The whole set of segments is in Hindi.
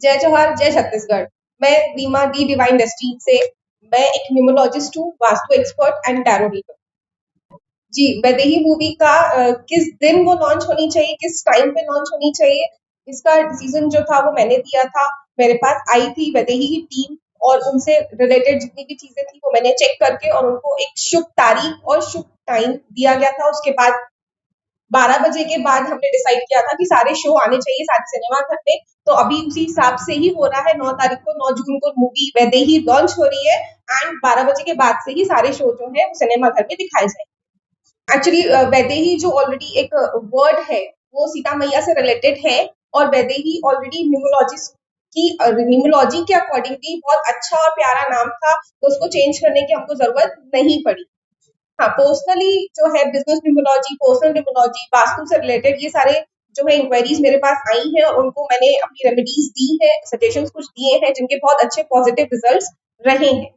जय जवाहर जय छत्तीसगढ़। मैं रीमा दी डिवाइन डेस्टीन से। मैं एक न्यूमरोलॉजिस्ट हूँ, vastu expert and tarot reader. जी, वैदेही मूवी का किस दिन वो लॉन्च होनी चाहिए, किस टाइम पे लॉन्च होनी चाहिए, इसका डिसीजन जो था वो मैंने दिया था। मेरे पास आई थी वैदेही की टीम और उनसे रिलेटेड जितनी भी चीजें थी वो मैंने चेक करके और उनको एक शुभ तारीख और शुभ टाइम दिया गया था। उसके बाद 12 बजे के बाद हमने डिसाइड किया था कि सारे शो आने चाहिए सारे सिनेमा घर में। तो अभी उसी हिसाब से ही हो रहा है। 9 तारीख को 9 जून को मूवी वैदेही लॉन्च हो रही है एंड 12 बजे के बाद से ही सारे शो जो है वो सिनेमा घर में दिखाए जाएंगे। एक्चुअली वैदेही जो ऑलरेडी एक वर्ड है वो सीता मैया से रिलेटेड है और वैदेही ऑलरेडी न्यूमरोलॉजिस्ट की न्यूमरोलॉजी के अकॉर्डिंगली बहुत अच्छा और प्यारा नाम था, तो उसको चेंज करने की हमको जरूरत नहीं पड़ी। हाँ, पर्सनली जो है business numerology, personal numerology, vastu से रिलेटेड ये सारे जो है इंक्वायरीज मेरे पास आई हैं और उनको मैंने अपनी रेमेडीज दी है, सजेशंस कुछ दिए हैं जिनके बहुत अच्छे पॉजिटिव रिजल्ट्स रहे हैं।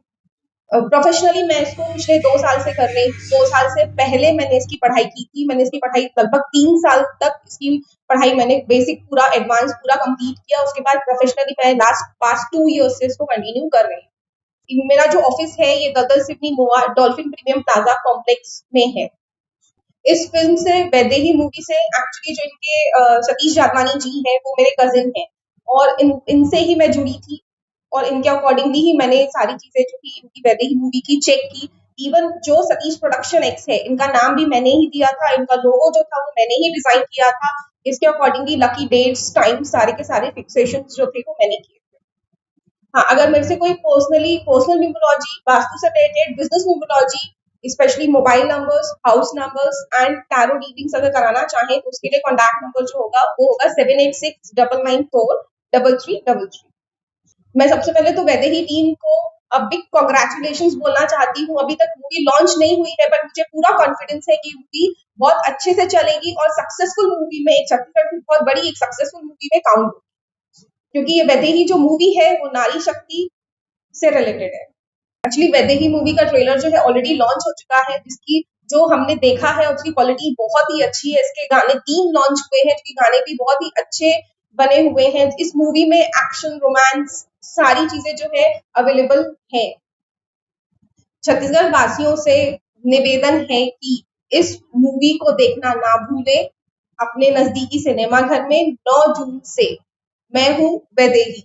प्रोफेशनली मैं इसको पिछले 2 साल से कर रही हूँ। 2 साल से पहले मैंने इसकी पढ़ाई की थी। मैंने इसकी पढ़ाई लगभग 3 साल तक इसकी पढ़ाई मैंने बेसिक पूरा एडवांस पूरा कंप्लीट किया। उसके बाद प्रोफेशनली मैं लास्ट पास्ट 2 ईयर्स से इसको कंटिन्यू कर रही हूँ। मेरा जो ऑफिस है ये गगल सिडनी मोआ डॉल्फिन प्रीमियम प्लाजा कॉम्प्लेक्स में है। इस फिल्म से वैदेही मूवी से एक्चुअली जो इनके सतीश जादवानी जी हैं वो मेरे कजिन हैं और इनसे ही मैं जुड़ी थी और इनके अकॉर्डिंगली ही मैंने सारी चीजें जो थी इनकी वैदेही मूवी की चेक की। इवन जो सतीश प्रोडक्शन एक्स है इनका नाम भी मैंने ही दिया था, इनका लोगो जो था वो मैंने ही डिजाइन किया था। इसके अकॉर्डिंगली लकी डेट्स टाइम सारे के सारे फिक्सेशन जो थे वो मैंने किए थे। हाँ, अगर मेरे से कोई पर्सनल न्यूमरोलॉजी, वास्तु से related, business numerology, specially mobile numbers, house numbers and tarot readings अगर कराना चाहें तो उसके लिए कॉन्टैक्ट नंबर जो होगा वो होगा 7869943333। मैं सबसे पहले तो वैदेही टीम को बिग कॉन्ग्रेचुलेशन बोलना चाहती हूँ। अभी तक मूवी लॉन्च नहीं हुई है बट मुझे पूरा कॉन्फिडेंस है कि मूवी बहुत अच्छे से चलेगी और सक्सेसफुल मूवी में एक छत्तीसगढ़ की बहुत बड़ी एक सक्सेसफुल मूवी में काउंट होगी, क्योंकि ये वैदेही जो मूवी है वो नारी शक्ति से रिलेटेड है। एक्चुअली वैदेही मूवी का ट्रेलर जो है ऑलरेडी लॉन्च हो चुका है, जिसकी जो हमने देखा है उसकी क्वालिटी बहुत ही अच्छी है। इसके गाने 3 लॉन्च हुए हैं, जिसके गाने भी बहुत ही अच्छे बने हुए हैं। इस मूवी में एक्शन, रोमांस सारी चीजें जो है अवेलेबल है। छत्तीसगढ़ वासियों से निवेदन है कि इस मूवी को देखना ना भूलें अपने नजदीकी सिनेमा घर में 9 जून से। मैं हूँ वैदेही।